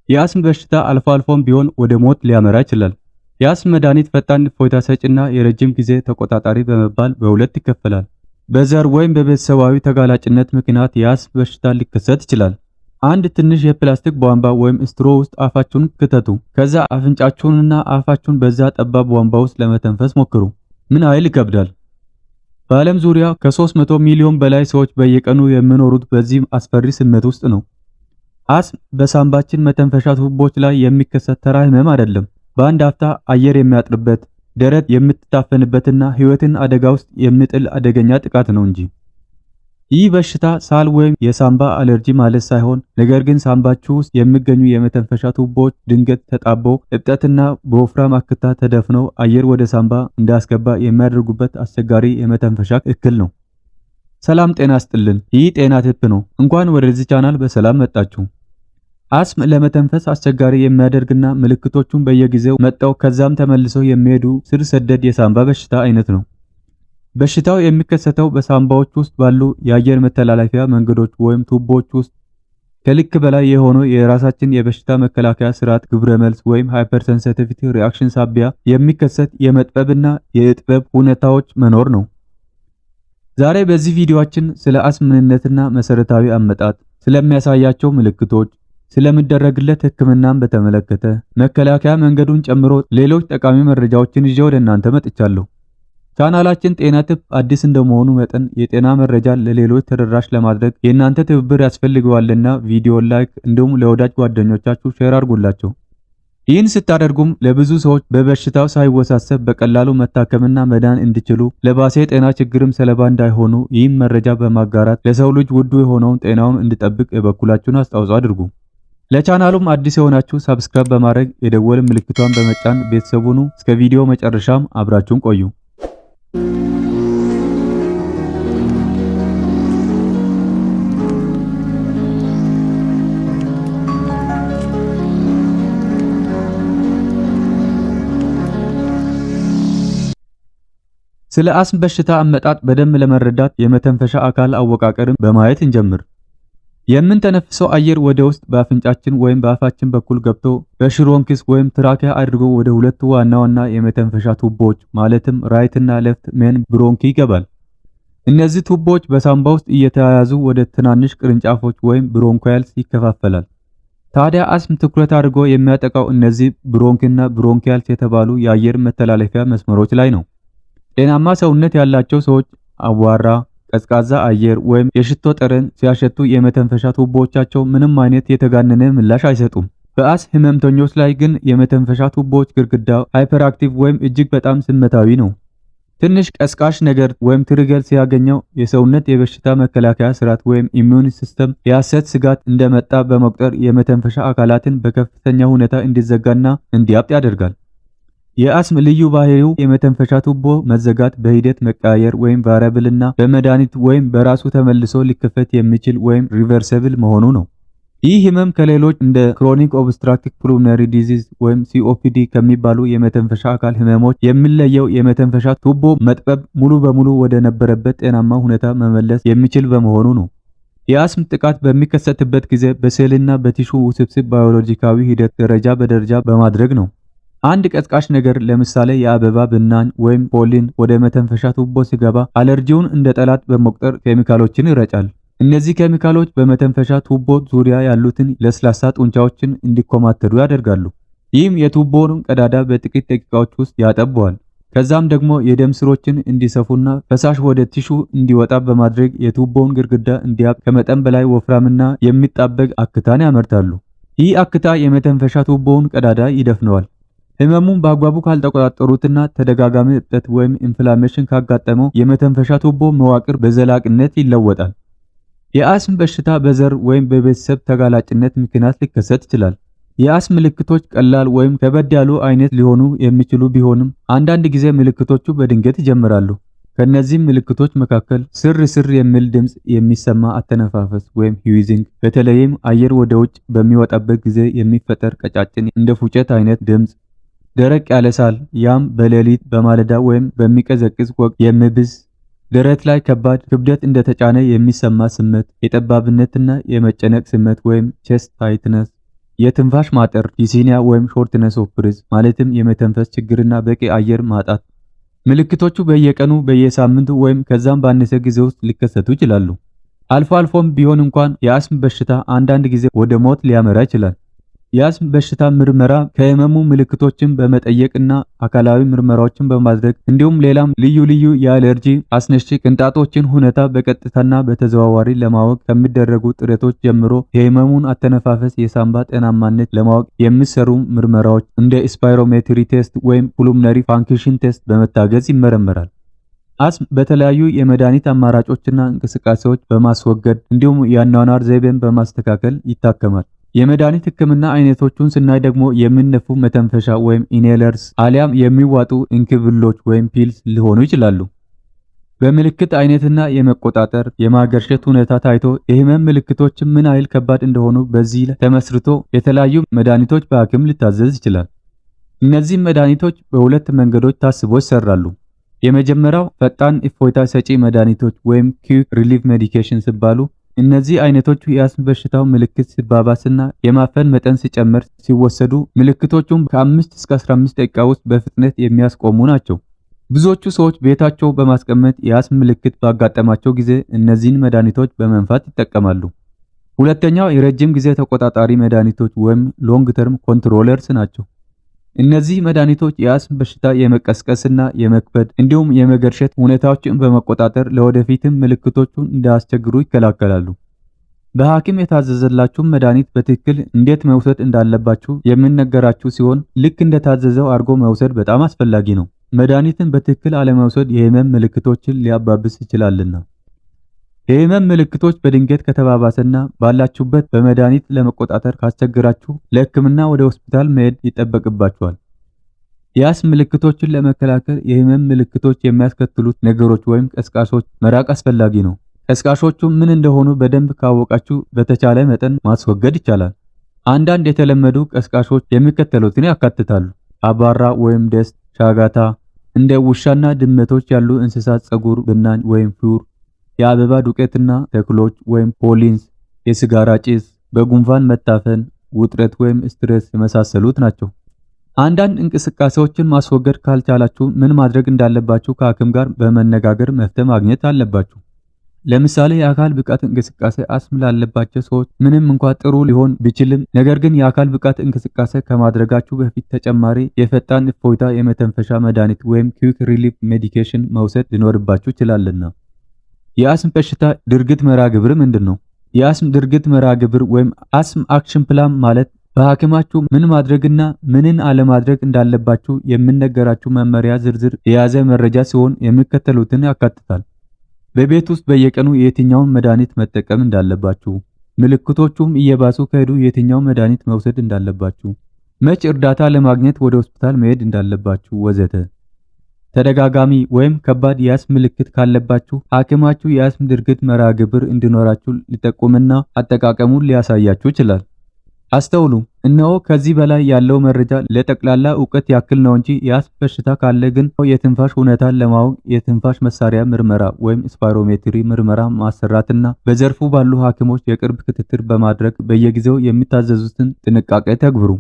የአስም በሽታ አልፎ አልፎም ቢሆን ወደ ሞት ሊያመራ ይችላል። የአስም መድኃኒት ፈጣን እፎይታ ሰጪና የረጅም ጊዜ ተቆጣጣሪ በመባል በሁለት ይከፈላል። በዘር ወይም በቤተሰባዊ ተጋላጭነት ምክንያት የአስም በሽታ ሊከሰት ይችላል። አንድ ትንሽ የፕላስቲክ ቧንቧ ወይም ስትሮ ውስጥ አፋችሁን ክተቱ። ከዛ አፍንጫችሁንና አፋችሁን በዛ ጠባብ ቧንቧ ውስጥ ለመተንፈስ ሞክሩ። ምን ያህል ይከብዳል? በዓለም ዙሪያ ከ300 ሚሊዮን በላይ ሰዎች በየቀኑ የሚኖሩት በዚህ አስፈሪ ስሜት ውስጥ ነው። አስም በሳምባችን መተንፈሻ ቱቦች ላይ የሚከሰት ተራ ህመም አይደለም። በአንድ አፍታ አየር የሚያጥርበት፣ ደረት የምትታፈንበትና ህይወትን አደጋ ውስጥ የሚጥል አደገኛ ጥቃት ነው እንጂ። ይህ በሽታ ሳል ወይም የሳምባ አለርጂ ማለት ሳይሆን ነገር ግን ሳምባችሁ ውስጥ የሚገኙ የመተንፈሻ ቱቦዎች ድንገት ተጣበው እብጠትና በወፍራም አክታ ተደፍነው አየር ወደ ሳምባ እንዳያስገባ የሚያደርጉበት አስቸጋሪ የመተንፈሻ እክል ነው። ሰላም ጤና ይስጥልን። ይህ ጤና ቲፕ ነው። እንኳን ወደዚህ ቻናል በሰላም መጣችሁ። አስም ለመተንፈስ አስቸጋሪ የሚያደርግና ምልክቶቹን በየጊዜው መጣው ከዛም ተመልሰው የሚሄዱ ስር ሰደድ የሳምባ በሽታ አይነት ነው። በሽታው የሚከሰተው በሳምባዎች ውስጥ ባሉ የአየር መተላለፊያ መንገዶች ወይም ቱቦዎች ውስጥ ከልክ በላይ የሆነው የራሳችን የበሽታ መከላከያ ስርዓት ግብረ መልስ ወይም ሃይፐርሴንሲቲቪቲ ሪአክሽን ሳቢያ የሚከሰት የመጥበብና የእጥበብ ሁኔታዎች መኖር ነው። ዛሬ በዚህ ቪዲዮአችን ስለ አስም ምንነትና መሰረታዊ አመጣጥ፣ ስለሚያሳያቸው ምልክቶች፣ ስለሚደረግለት ሕክምናን በተመለከተ መከላከያ መንገዱን ጨምሮ ሌሎች ጠቃሚ መረጃዎችን ይዤ ወደ እናንተ መጥቻለሁ። ቻናላችን ጤና ቲፕ አዲስ እንደመሆኑ መጠን የጤና መረጃ ለሌሎች ተደራሽ ለማድረግ የእናንተ ትብብር ያስፈልገዋልና ቪዲዮ ላይክ እንዲሁም ለወዳጅ ጓደኞቻችሁ ሼር አድርጉላቸው። ይህን ስታደርጉም ለብዙ ሰዎች በበሽታው ሳይወሳሰብ በቀላሉ መታከምና መዳን እንዲችሉ ለባሰ የጤና ችግርም ሰለባ እንዳይሆኑ ይህን መረጃ በማጋራት ለሰው ልጅ ውዱ የሆነውን ጤናውን እንዲጠብቅ የበኩላችሁን አስተዋጽኦ አድርጉ። ለቻናሉም አዲስ የሆናችሁ ሰብስክራይብ በማድረግ የደወል ምልክቷን በመጫን ቤተሰብ ሁኑ። እስከ ቪዲዮ መጨረሻም አብራችሁን ቆዩ። ስለ አስም በሽታ አመጣጥ በደንብ ለመረዳት የመተንፈሻ አካል አወቃቀርን በማየት እንጀምር። የምንተነፍሰው አየር ወደ ውስጥ በአፍንጫችን ወይም በአፋችን በኩል ገብቶ በሽሮንክስ ወይም ትራኪያ አድርጎ ወደ ሁለቱ ዋና ዋና የመተንፈሻ ቱቦዎች ማለትም ራይት እና ሌፍት ሜን ብሮንኪ ይገባል። እነዚህ ቱቦዎች በሳምባ ውስጥ እየተያያዙ ወደ ትናንሽ ቅርንጫፎች ወይም ብሮንካይልስ ይከፋፈላል። ታዲያ አስም ትኩረት አድርጎ የሚያጠቃው እነዚህ ብሮንክና ብሮንኪያልስ የተባሉ የአየር መተላለፊያ መስመሮች ላይ ነው። ጤናማ ሰውነት ያላቸው ሰዎች አቧራ፣ ቀዝቃዛ አየር ወይም የሽቶ ጠረን ሲያሸቱ የመተንፈሻ ቱቦዎቻቸው ምንም አይነት የተጋነነ ምላሽ አይሰጡም። በአስም ህመምተኞች ላይ ግን የመተንፈሻ ቱቦዎች ግድግዳው ሃይፐርአክቲቭ ወይም እጅግ በጣም ስሜታዊ ነው። ትንሽ ቀስቃሽ ነገር ወይም ትሪገር ሲያገኘው የሰውነት የበሽታ መከላከያ ስርዓት ወይም ኢሚዩን ሲስተም የሐሰት ስጋት እንደመጣ በመቁጠር የመተንፈሻ አካላትን በከፍተኛ ሁኔታ እንዲዘጋና እንዲያብጥ ያደርጋል። የአስም ልዩ ባህሪው የመተንፈሻ ቱቦ መዘጋት በሂደት መቀያየር ወይም ቫሪያብል እና በመድኃኒት ወይም በራሱ ተመልሶ ሊከፈት የሚችል ወይም ሪቨርሰብል መሆኑ ነው። ይህ ህመም ከሌሎች እንደ ክሮኒክ ኦብስትራክቲቭ ፑልሞናሪ ዲዚዝ ወይም ሲኦፒዲ ከሚባሉ የመተንፈሻ አካል ህመሞች የሚለየው የመተንፈሻ ቱቦ መጥበብ ሙሉ በሙሉ ወደ ነበረበት ጤናማ ሁኔታ መመለስ የሚችል በመሆኑ ነው። የአስም ጥቃት በሚከሰትበት ጊዜ በሴልና በቲሹ ውስብስብ ባዮሎጂካዊ ሂደት ደረጃ በደረጃ በማድረግ ነው። አንድ ቀዝቃሽ ነገር ለምሳሌ የአበባ ብናኝ ወይም ፖሊን ወደ መተንፈሻ ቱቦ ሲገባ አለርጂውን እንደ ጠላት በመቁጠር ኬሚካሎችን ይረጫል። እነዚህ ኬሚካሎች በመተንፈሻ ቱቦ ዙሪያ ያሉትን ለስላሳ ጡንቻዎችን እንዲኮማተሩ ያደርጋሉ። ይህም የቱቦውን ቀዳዳ በጥቂት ደቂቃዎች ውስጥ ያጠበዋል። ከዛም ደግሞ የደም ስሮችን እንዲሰፉና ፈሳሽ ወደ ቲሹ እንዲወጣ በማድረግ የቱቦውን ግድግዳ እንዲያብጥ ከመጠን በላይ ወፍራምና የሚጣበቅ አክታን ያመርታሉ። ይህ አክታ የመተንፈሻ ቱቦውን ቀዳዳ ይደፍነዋል። ህመሙን በአግባቡ ካልተቆጣጠሩትና ተደጋጋሚ እብጠት ወይም ኢንፍላሜሽን ካጋጠመው የመተንፈሻ ቱቦ መዋቅር በዘላቂነት ይለወጣል። የአስም በሽታ በዘር ወይም በቤተሰብ ተጋላጭነት ምክንያት ሊከሰት ይችላል። የአስም ምልክቶች ቀላል ወይም ከበድ ያሉ አይነት ሊሆኑ የሚችሉ ቢሆንም አንዳንድ ጊዜ ምልክቶቹ በድንገት ይጀምራሉ። ከነዚህም ምልክቶች መካከል ስር የሚል ድምጽ የሚሰማ አተነፋፈስ ወይም ሂዊዚንግ፣ በተለይም አየር ወደ ውጭ በሚወጣበት ጊዜ የሚፈጠር ቀጫጭን እንደ ፉጨት አይነት ድምጽ፣ ደረቅ ያለ ሳል ያም በሌሊት በማለዳ ወይም በሚቀዘቅዝ ወቅት የሚብስ፣ ደረት ላይ ከባድ ክብደት እንደተጫነ የሚሰማ ስሜት፣ የጠባብነትና የመጨነቅ ስሜት ወይም ቼስት ታይትነስ፣ የትንፋሽ ማጠር ዲስኒያ ወይም ሾርትነስ ኦፍ ብሬዝ ማለትም የመተንፈስ ችግርና በቂ አየር ማጣት። ምልክቶቹ በየቀኑ በየሳምንቱ ወይም ከዛም ባነሰ ጊዜ ውስጥ ሊከሰቱ ይችላሉ። አልፎ አልፎም ቢሆን እንኳን የአስም በሽታ አንዳንድ ጊዜ ወደ ሞት ሊያመራ ይችላል። የአስም በሽታ ምርመራ ከህመሙ ምልክቶችን በመጠየቅና አካላዊ ምርመራዎችን በማድረግ እንዲሁም ሌላም ልዩ ልዩ የአለርጂ አስነሺ ቅንጣቶችን ሁኔታ በቀጥታና በተዘዋዋሪ ለማወቅ ከሚደረጉ ጥረቶች ጀምሮ የህመሙን አተነፋፈስ፣ የሳምባ ጤናማነት ለማወቅ የሚሰሩ ምርመራዎች እንደ ስፓይሮሜትሪ ቴስት ወይም ፑልሞነሪ ፋንክሽን ቴስት በመታገዝ ይመረመራል። አስም በተለያዩ የመድኃኒት አማራጮችና እንቅስቃሴዎች በማስወገድ እንዲሁም የአኗኗር ዘይቤን በማስተካከል ይታከማል። የመድኃኒት ህክምና አይነቶቹን ስናይ ደግሞ የሚነፉ መተንፈሻ ወይም ኢንሄለርስ አሊያም የሚዋጡ እንክብሎች ወይም ፒልስ ሊሆኑ ይችላሉ። በምልክት አይነትና የመቆጣጠር የማገርሸት ሁኔታ ታይቶ የህመም ምልክቶች ምን ያህል ከባድ እንደሆኑ በዚህ ላይ ተመስርቶ የተለያዩ መድኃኒቶች በሐኪም ሊታዘዝ ይችላል። እነዚህ መድኃኒቶች በሁለት መንገዶች ታስቦ ይሰራሉ። የመጀመሪያው ፈጣን እፎይታ ሰጪ መድኃኒቶች ወይም ኩዊክ ሪሊፍ ሜዲኬሽን ሲባሉ እነዚህ አይነቶቹ የአስም በሽታው ምልክት ሲባባስና የማፈን መጠን ሲጨምር ሲወሰዱ ምልክቶቹም ከ5 እስከ 15 ደቂቃ ውስጥ በፍጥነት የሚያስቆሙ ናቸው። ብዙዎቹ ሰዎች ቤታቸው በማስቀመጥ የአስም ምልክት ባጋጠማቸው ጊዜ እነዚህን መድኃኒቶች በመንፋት ይጠቀማሉ። ሁለተኛው የረጅም ጊዜ ተቆጣጣሪ መድኃኒቶች ወይም ሎንግ ተርም ኮንትሮለርስ ናቸው። እነዚህ መድኃኒቶች የአስም በሽታ የመቀስቀስና የመክበድ እንዲሁም የመገርሸት ሁኔታዎችን በመቆጣጠር ለወደፊትም ምልክቶቹን እንዳያስቸግሩ ይከላከላሉ። በሐኪም የታዘዘላችሁን መድኃኒት በትክክል እንዴት መውሰድ እንዳለባችሁ የሚነገራችሁ ሲሆን ልክ እንደታዘዘው አድርጎ መውሰድ በጣም አስፈላጊ ነው። መድኃኒትን በትክክል አለመውሰድ የህመም ምልክቶችን ሊያባብስ ይችላልና። የህመም ምልክቶች በድንገት ከተባባሰና ባላችሁበት በመድኃኒት ለመቆጣጠር ካስቸግራችሁ ለህክምና ወደ ሆስፒታል መሄድ ይጠበቅባችኋል። የአስም ምልክቶችን ለመከላከል የህመም ምልክቶች የሚያስከትሉት ነገሮች ወይም ቀስቃሾች መራቅ አስፈላጊ ነው። ቀስቃሾቹ ምን እንደሆኑ በደንብ ካወቃችሁ በተቻለ መጠን ማስወገድ ይቻላል። አንዳንድ የተለመዱ ቀስቃሾች የሚከተሉትን ያካትታሉ። አባራ ወይም ደስት፣ ሻጋታ፣ እንደ ውሻና ድመቶች ያሉ እንስሳት ጸጉር ብናኝ ወይም ፉር፣ የአበባ ዱቄትና ተክሎች ወይም ፖሊንስ፣ የሲጋራ ጭስ፣ በጉንፋን መታፈን፣ ውጥረት ወይም ስትሬስ የመሳሰሉት ናቸው። አንዳንድ እንቅስቃሴዎችን ማስወገድ ካልቻላችሁ ምን ማድረግ እንዳለባችሁ ከሐኪም ጋር በመነጋገር መፍትሄ ማግኘት አለባችሁ። ለምሳሌ የአካል ብቃት እንቅስቃሴ አስም ላለባቸው ሰዎች ምንም እንኳን ጥሩ ሊሆን ቢችልም ነገር ግን የአካል ብቃት እንቅስቃሴ ከማድረጋችሁ በፊት ተጨማሪ የፈጣን እፎይታ የመተንፈሻ መድኃኒት ወይም ኩዊክ ሪሊፍ ሜዲኬሽን መውሰድ ሊኖርባችሁ ይችላልና። የአስም በሽታ ድርጊት መርሃ ግብር ምንድነው? የአስም ድርጊት መርሃ ግብር ወይም አስም አክሽን ፕላን ማለት በሐኪማችሁ ምን ማድረግና ምንን አለማድረግ እንዳለባችሁ የሚነገራችሁ መመሪያ ዝርዝር የያዘ መረጃ ሲሆን የሚከተሉትን ያካትታል። በቤት ውስጥ በየቀኑ የትኛውን መድኃኒት መጠቀም እንዳለባችሁ፣ ምልክቶቹም እየባሱ ከሄዱ የትኛውን መድኃኒት መውሰድ እንዳለባችሁ፣ መቼ እርዳታ ለማግኘት ወደ ሆስፒታል መሄድ እንዳለባችሁ ወዘተ። ተደጋጋሚ ወይም ከባድ የአስም ምልክት ካለባችሁ ሐኪማችሁ የአስም ድርጊት መርሃ ግብር እንዲኖራችሁ ሊጠቁምና አጠቃቀሙን ሊያሳያችሁ ይችላል። አስተውሉ፣ እነሆ ከዚህ በላይ ያለው መረጃ ለጠቅላላ ዕውቀት ያክል ነው እንጂ የአስም በሽታ ካለ ግን የትንፋሽ ሁኔታን ለማወቅ የትንፋሽ መሳሪያ ምርመራ ወይም ስፓይሮሜትሪ ምርመራ ማሰራትና በዘርፉ ባሉ ሐኪሞች የቅርብ ክትትል በማድረግ በየጊዜው የሚታዘዙትን ጥንቃቄ ተግብሩ።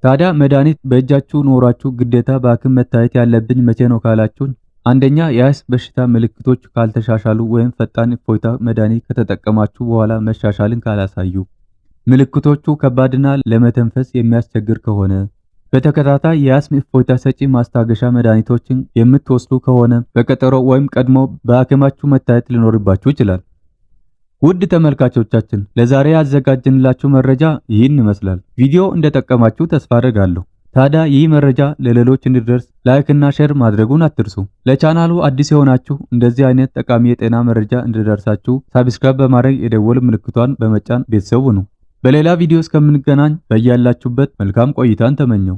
ታዲያ መድኃኒት በእጃችሁ ኖራችሁ ግዴታ በሐኪም መታየት ያለብኝ መቼ ነው ካላችሁን፣ አንደኛ የአስም በሽታ ምልክቶች ካልተሻሻሉ ወይም ፈጣን እፎይታ መድኃኒት ከተጠቀማችሁ በኋላ መሻሻልን ካላሳዩ፣ ምልክቶቹ ከባድና ለመተንፈስ የሚያስቸግር ከሆነ፣ በተከታታይ የአስም እፎይታ ሰጪ ማስታገሻ መድኃኒቶችን የምትወስዱ ከሆነ በቀጠሮ ወይም ቀድሞ በሐኪማችሁ መታየት ሊኖርባችሁ ይችላል። ውድ ተመልካቾቻችን ለዛሬ ያዘጋጀንላችሁ መረጃ ይህን ይመስላል። ቪዲዮ እንደጠቀማችሁ ተስፋ አደርጋለሁ። ታዲያ ይህ መረጃ ለሌሎች እንዲደርስ ላይክ እና ሼር ማድረጉን አትርሱ። ለቻናሉ አዲስ የሆናችሁ እንደዚህ አይነት ጠቃሚ የጤና መረጃ እንዲደርሳችሁ ሰብስክራይብ በማድረግ የደወል ምልክቷን በመጫን ቤተሰብ ሁኑ። በሌላ ቪዲዮ እስከምንገናኝ በያላችሁበት መልካም ቆይታን ተመኘው።